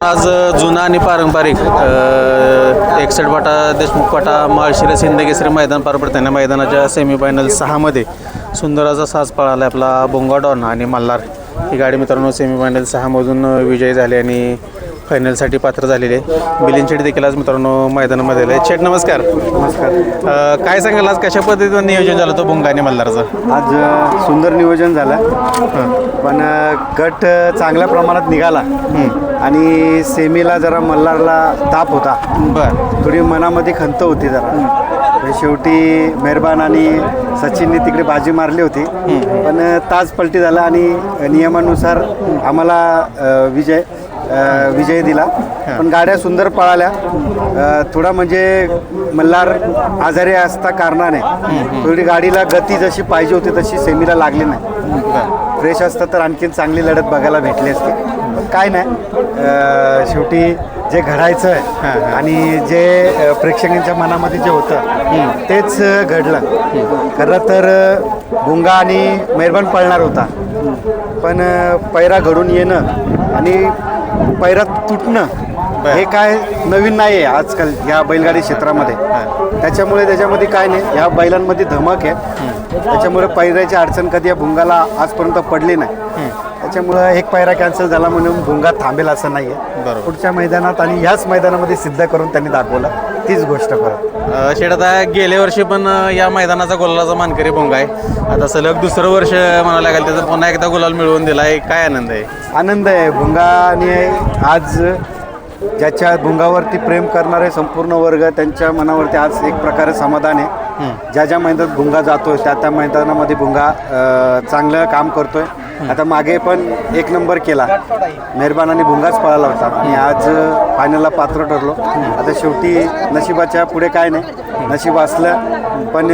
आज जुना आणि पारंपरिक 61 पाटा देशमुख पाटा माळशिरस हिंदकेसरी मैदान पार पडताना मैदानाच्या सेमीफायनल 6मध्ये सुंदर असा साज पळाला आपला बोंगा डॉन आणि मल्हार ही गाडी मित्रांनो सेमीफायनल 6मधून विजयी झाली आणि फायनलसाठी पात्र झालेले. मिलिंद शेट देखील आज मित्रांनो मैदानामध्ये आले. शेट नमस्कार. नमस्कार. काय सांगाल आज कशा पद्धतीनं नियोजन झालं तो बोंगा आणि मल्हारचं? आज सुंदर नियोजन झालं पण गट चांगल्या प्रमाणात निघाला आणि सेमीला जरा मल्हारला ताप होता. बरं. थोडी मनामध्ये खंत होती जरा. शेवटी मेहरबान आणि सचिनने तिकडे बाजी मारली होती पण तास पलटी झाला आणि नियमानुसार आम्हाला विजय दिला. पण गाड्या सुंदर पळाल्या. थोडा म्हणजे मल्हार आजारी असता कारणाने थोडी गाडीला गती जशी पाहिजे होती तशी सेमीला लागली नाही. फ्रेश असतं तर आणखीन चांगली लढत बघायला भेटली असती. पण काय नाही, शेवटी जे घडायचं आहे आणि जे प्रेक्षकांच्या मनामध्ये जे होतं तेच घडलं. खरं तर भुंगा आणि मेहरबान पळणार होता पण पैरा घडून येणं आणि पैरा तुटणं हे काय नवीन नाही आहे आजकाल ह्या बैलगाडी क्षेत्रामध्ये. त्याच्यामध्ये काय नाही, ह्या बैलांमध्ये धमक आहे. त्याच्यामुळे पैऱ्याची अडचण कधी या भुंगाला आजपर्यंत पडली नाही. त्याच्यामुळं एक पैरा कॅन्सल झाला म्हणून भुंगा थांबेल असं नाही आहे. पुढच्या मैदानात आणि ह्याच मैदानामध्ये सिद्ध करून त्यांनी दाखवलं तीच गोष्ट परत. शेट आता गेल्या वर्षी पण या मैदानाचा गुलालाचा मानकरी भुंगा आहे. आता सलग दुसरं वर्ष म्हणायला लागेल त्याचा पुन्हा एकदा गुलाल मिळवून दिला आहे. काय आनंद आहे? आनंद आहे. भुंगाने आज ज्याच्या भुंगावरती प्रेम करणारे संपूर्ण वर्ग त्यांच्या मनावरती आज एक प्रकारे समाधान आहे. ज्या मैदानात भुंगा जातोय त्या मैदानामध्ये भुंगा चांगलं काम करतोय. आता मागे पण 1 नंबर केला, मेहरबान आणि भुंगाच पळाला होता आणि आज फायनलला पात्र ठरलो. आता शेवटी नशिबाच्या पुढे काय नाही, नशीब असलं पण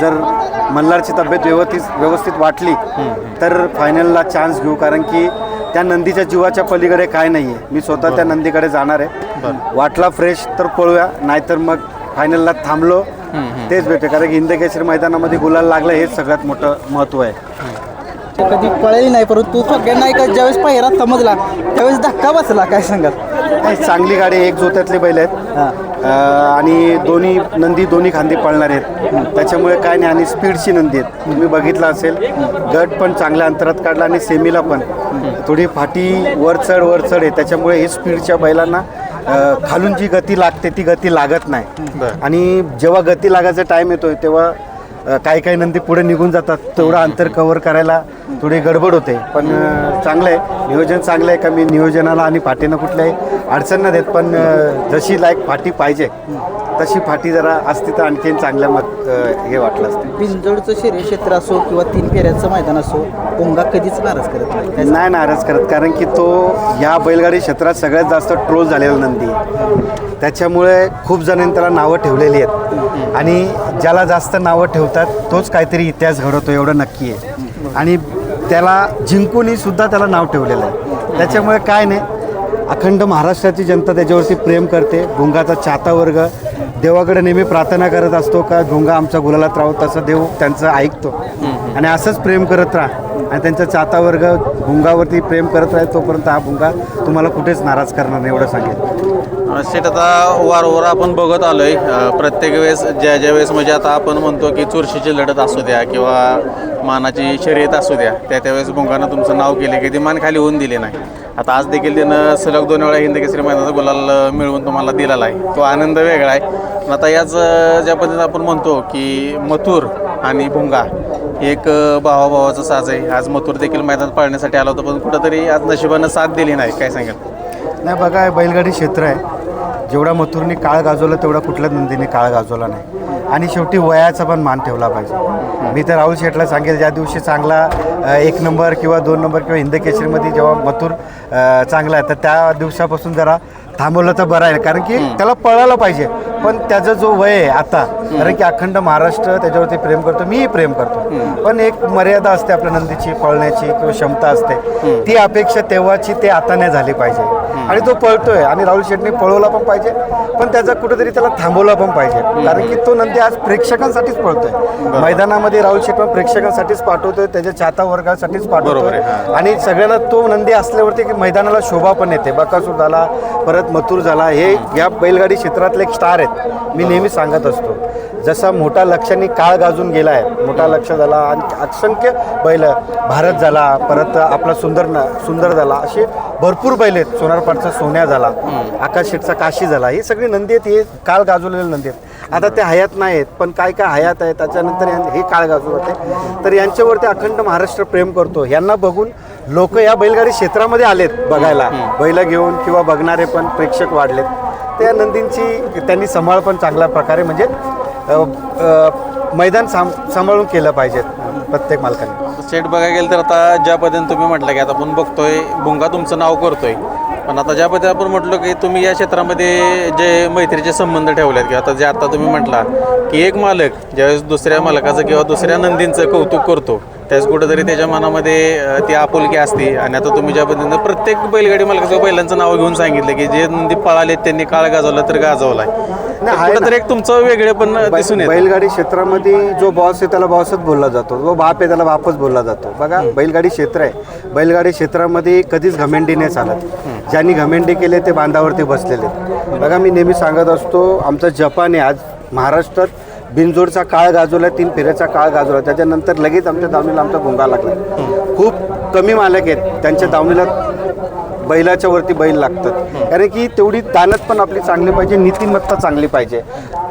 जर मल्हारची तब्येत व्यवस्थित वाटली तर फायनलला चान्स घेऊ. कारण की त्या नंदीच्या जीवाच्या पलीकडे काय नाही आहे. मी स्वतः त्या नंदीकडे जाणार आहे. वाटला फ्रेश तर पळूया, नाहीतर मग फायनलला थांबलो तेच भेटे. कारण की हिंदकेसरी मैदानामध्ये गुलाल लागलं हेच सगळ्यात मोठं महत्त्व आहे. कधी पळाली नाही परंतु सगळ्यांना का ज्यावेळेस पहिरा समजला त्यावेळेस धक्का बसला. काय सांगाल? नाही, चांगली गाडी एक जोत्यातले बैल आहेत आणि दोन्ही खांदी पळणार आहेत. त्याच्यामुळे काय नाही आणि स्पीडची नंदी आहेत. तुम्ही बघितलं असेल गट पण चांगल्या अंतरात काढला आणि सेमीला पण थोडी फाटी वर चढ आहे. त्याच्यामुळे हे स्पीडच्या बैलांना खालून जी गती लागते ती गती लागत नाही आणि जेव्हा गती लागायचा टाईम येतोय तेव्हा काही नंदी पुढे निघून जातात. तेवढं अंतर कव्हर करायला थोडी गडबड होते. पण चांगलं आहे, नियोजन चांगलं आहे. का मी नियोजनाला आणि फाटीनं कुठल्याही अडचण न देत पण जशी लायक फाटी पाहिजे तशी फाटी जरा असती तर आणखीन चांगल्या हे वाटलं असतं. बिंजोडचं शरीर क्षेत्र असो किंवा 3 फेऱ्याचं मैदान असो, भुंगा कधीच नाराज करत नाही नाराज करत. कारण की तो या बैलगाडी क्षेत्रात सगळ्यात जास्त ट्रोल झालेला नंदी आहे. त्याच्यामुळे खूप जणांनी त्याला नावं ठेवलेली आहेत आणि ज्याला जास्त नावं ठेवतात तोच काहीतरी इतिहास घडवतो एवढं नक्की आहे. आणि त्याला जिंकूनही सुद्धा त्याला नाव ठेवलेलं आहे. त्याच्यामुळे काय नाही, अखंड महाराष्ट्राची जनता त्याच्यावरती प्रेम करते. भुंगाचा चाहता वर्ग देवाकडे नेहमी प्रार्थना करत असतो का भुंगा आमचा गुलालात राहो. तसं देव त्यांचं ऐकतो आणि असंच प्रेम करत राहा आणि त्यांचा चाहता वर्ग भुंगावरती प्रेम करत राहील तोपर्यंत हा भुंगा तुम्हाला कुठेच नाराज करणार नाही एवढं सांगेल. शेट आता वारंवार आपण बघत आलो आहे प्रत्येक वेळेस ज्या वेळेस म्हणजे आता आपण म्हणतो की चुरशीची लढत असू द्या किंवा मानाची शर्यत असू द्या त्यावेळेस भुंगानं तुमचं नाव केले की ती मान खाली होऊन दिली नाही. आता आज देखील त्यानं सलग 2 वेळा हिंदकेसरी मैदानाचा गुलाल मिळवून तुम्हाला दिलेला आहे. तो आनंद वेगळा आहे. पण आता याच ज्या पद्धतीनं आपण म्हणतो की मथुर आणि भुंगा एक भावाभावाचा साज आहे. आज मथुर देखील मैदानात पाळण्यासाठी आला होता पण कुठंतरी आज नशिबानं साथ दिली नाही. काय सांगाल? नाही बघा, बैलगाडी क्षेत्र आहे. जेवढा मथुरने काळ गाजवला तेवढा कुठल्याच नंदीने काळ गाजवला नाही. आणि शेवटी वयाचा पण मान ठेवला पाहिजे. मी तर राहुल शेठला सांगेल ज्या दिवशी चांगला 1 नंबर किंवा 2 नंबर किंवा हिंदकेसरीमध्ये जेव्हा मथुर चांगला आहे तर त्या दिवसापासून जरा थांबवलं तर बरं आहे, कारण की त्याला पळायला पाहिजे. पण त्याचा जो वय आहे आता, कारण की अखंड महाराष्ट्र त्याच्यावरती प्रेम करतो, मीही प्रेम करतो, पण एक मर्यादा असते आपल्या नंदीची पळण्याची किंवा क्षमता असते, ती अपेक्षा तेव्हाची ते आता नाही झाली पाहिजे. आणि तो पळतोय आणि राहुल शेटने पळवला पण पाहिजे, पण त्याचा कुठेतरी त्याला थांबवला पण पाहिजे, कारण की तो नंदी आज प्रेक्षकांसाठीच पळतोय. मैदानामध्ये राहुल शेट पण प्रेक्षकांसाठीच पाठवतोय, त्याच्या चाहता वर्गासाठीच पाठवतोय. आणि सगळ्यांना तो नंदी असल्यावरती की मैदानाला शोभा पण येते. बकासूर झाला, परत मथुर झाला, हे या बैलगाडी क्षेत्रातले एक स्टार आहेत. मी नेहमी सांगत असतो, जसा मोठा लक्षांनी काळ गाजून गेला आहे, मोठा लक्ष झाला आणि असंख्य बैल, भारत झाला, परत आपला सुंदर झाला, असे भरपूर बैल आहेत. सोनारपाडचा सोन्या झाला, आकाश शेठचा काशी झाला, ही सगळी नंदी आहेत, हे काळ गाजवलेले नंदी आहेत. आता ते हयात नाही आहेत, पण काय काय हयात आहे, त्याच्यानंतर हे काळ गाजवत होते. तर यांच्यावरती अखंड महाराष्ट्र प्रेम करतो. यांना बघून लोक या बैलगाडी क्षेत्रामध्ये आलेत बघायला, बैल घेऊन किंवा बघणारे पण प्रेक्षक वाढलेत. त्या नंदींची त्यांनी सांभाळ पण चांगल्या प्रकारे म्हणजे मैदान सांभाळून केलं पाहिजे प्रत्येक मालकाने. शेट बघायला गेलं तर आता ज्या पद्धतीने तुम्ही म्हटलं की आता आपण बघतोय भुंगा तुमचं नाव करतोय, पण आता ज्या पद्धतीने आपण म्हटलं की तुम्ही या क्षेत्रामध्ये जे मैत्रीचे संबंध ठेवलेत किंवा आता जे आता तुम्ही म्हटला की एक मालक ज्यावेळेस दुसऱ्या मालकाचं किंवा दुसऱ्या नंदींचं कौतुक करतो, त्याच कुठेतरी त्याच्या मनामध्ये ती आपुलकी असते. आणि आता तुम्ही ज्या पद्धतीने प्रत्येक बैलगाडी मालकाचं बैलांचं नाव घेऊन सांगितलं की जे नंदी पळाले त्यांनी काळ गाजवला तर गाजवलाय, कुठेतरी एक तुमचं वेगळे पण दिसून येतं. बैलगाडी क्षेत्रामध्ये जो बॉस आहे त्याला बॉसच बोलला जातो, जो बाप आहे त्याला बापच बोलला जातो. बघा, बैलगाडी क्षेत्र आहे, बैलगाडी क्षेत्रामध्ये कधीच घमेंडी नाही चालत. ज्यांनी घमेंडी केले ते बांधावरती बसलेले. बघा, मी नेहमी सांगत असतो, आमचा जपान आहे आज महाराष्ट्रात बिनजोडचा काळ गाजवला, 3 फेऱ्याचा काळ गाजवला, त्याच्यानंतर लगेच आमच्या दावणीला आमचा भुंगा लागला. खूप कमी मालक आहेत त्यांच्या दावणीला बैलाच्या वरती बैल लागतात, कारण की तेवढी दानत पण आपली चांगली पाहिजे, नीतिमत्ता चांगली पाहिजे.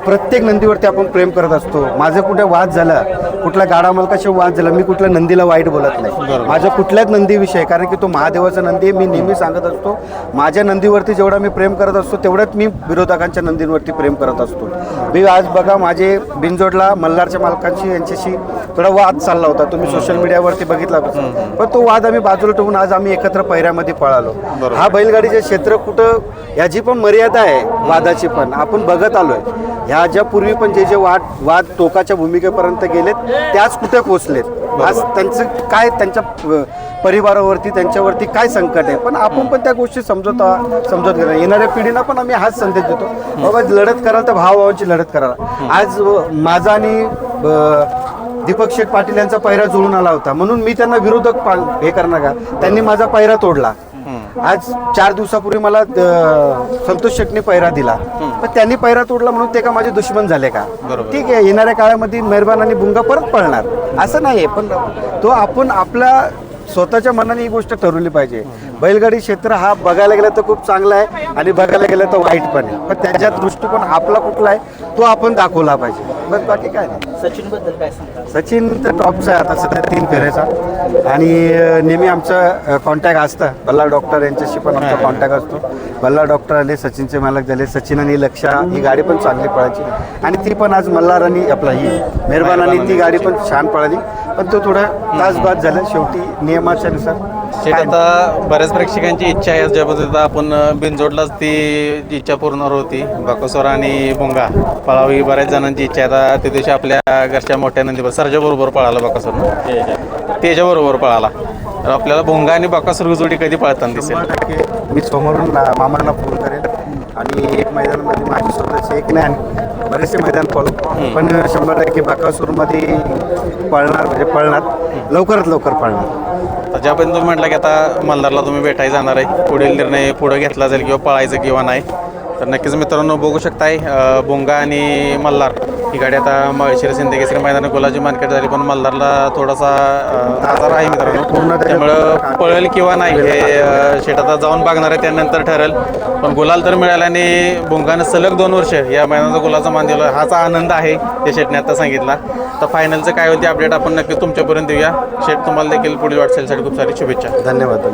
प्रत्येक नंदीवरती आपण प्रेम करत असतो. माझं कुठे वाद झाला, कुठल्या गाडा मालकाशी वाद झाला, मी कुठल्या नंदीला वाईट बोलत नाही, माझ्या कुठल्याच नंदीविषयी, कारण की तो महादेवाचा नंदी आहे. मी नेहमी सांगत असतो, माझ्या नंदीवरती जेवढा मी प्रेम करत असतो तेवढ्याच मी विरोधकांच्या नंदींवरती प्रेम करत असतो. मी आज बघा, माझे बिनजोडला मल्हारच्या मालकांशी यांच्याशी थोडा वाद चालला होता, तुम्ही सोशल मीडियावरती बघितला, पण तो वाद आम्ही बाजूला ठेवून आज आम्ही एकत्र पैऱ्यामध्ये पळालो. हा बैलगाडीचे क्षेत्र कुठं, याची पण मर्यादा आहे वादाची, पण आपण बघत आलोय. ह्या ज्या पूर्वी पण जे वाद टोकाच्या भूमिकेपर्यंत गेलेत, त्याच कुठे पोचलेत. आज त्यांचं काय, त्यांच्या परिवारावरती त्यांच्यावरती काय संकट आहे, पण आपण पण त्या गोष्टी समजत घेणार. येणाऱ्या पिढीला पण आम्ही हाच संदेश देतो, बाबा लढत कराल तर भावाभावांची लढत करा. आज माझा आणि दीपक शेठ पाटील यांचा पैरा जुळून आला होता, म्हणून मी त्यांना विरोधक हे करणार का, त्यांनी माझा पैरा तोडला. आज 4 दिवसापूर्वी मला संतोष शेटने पैरा दिला, पण त्यांनी पैरा तोडला म्हणून ते का माझे दुश्मन झाले का? ठीक आहे, येणाऱ्या काळामध्ये मेहरबान आणि भुंगा परत पळणार असं नाही आहे, पण तो आपण आपल्या स्वतःच्या मनाने ही गोष्ट ठरवली पाहिजे. बैलगाडी क्षेत्र हा बघायला गेलं तर खूप चांगला आहे आणि बघायला गेलं तर वाईट पण आहे, पण त्याच्या दृष्टिकोन आपला कुठला आहे तो आपण दाखवला पाहिजे, बस बाकी काय नाही. सचिन बद्दल काय सांगा? सचिन तर टॉपचा आहे आता सध्या 3 फेऱ्याचा, आणि नेहमी आमचं कॉन्टॅक्ट असतं. बल्ला डॉक्टर यांच्याशी पण आमचा कॉन्टॅक्ट असतो. बल्ला डॉक्टर आले, सचिनचे मालक झाले, सचिन आणि लक्षा, ही गाडी पण चांगली पळायची आणि ती पण आज मल्हार आणि आपला ही मेहरबान आणि ती गाडी पण छान पळाली, पण तो थोडा तासबाद झाला शेवटी नियमाच्या नुसार. शेट, आता बऱ्याच प्रेक्षकांची इच्छा आहे ज्या पद्धतीनं आपण बिनजोडलाच ती इच्छा पूर्ण होती, बकासूर आणि भुंगा पळावी, बऱ्याच जणांची इच्छा आहे. आता त्या दिवशी आपल्या घरच्या मोठ्या नंदीवर सरजाबरोबर पळाला बकासूर, त्याच्याबरोबर पळाला, तर आपल्याला भुंगा आणि बकासूर जोडी कधी पळताना दिसेल? मी समोरून मामांना फोन करेल आणि एक मैदानामध्ये माझी स्वतःची एक नाही आणि बरेचसे मैदान पळू, पण 100% बकासूरमध्ये पळणार, म्हणजे पळणार, लवकरात लवकर पळणार. तर ज्या पद्धतीने तुम्ही म्हटलं की आता मल्हारला तुम्ही भेटायला जाणार आहे, पुढील निर्णय पुढं घेतला जाईल किंवा पळायचं किंवा नाही, तर नक्कीच मित्रांनो बघू शकताय भुंगा आणि मल्हार ही गाडी आता मळशिरस हिंदकेसरी मैदानात गोलाची मार्केट झाली, पण मल्हारला थोडासा आजार आहे मित्रांनो, त्यामुळं पळेल किंवा नाही हे शेट आता जाऊन बघणार आहे, त्यानंतर ठरेल. पण गुलाल तर मिळाला आणि भुंगानं सलग 2 वर्ष या मैदानाचा गुलाचा मान दिला, हाचा आनंद आहे ते शेटने आता सांगितला. तर फायनलचं काय होती अपडेट आपण नक्की तुमच्यापर्यंत देऊया. शेट, तुम्हाला देखील पुढील वाटचालीसाठी खूप सारी शुभेच्छा. धन्यवाद.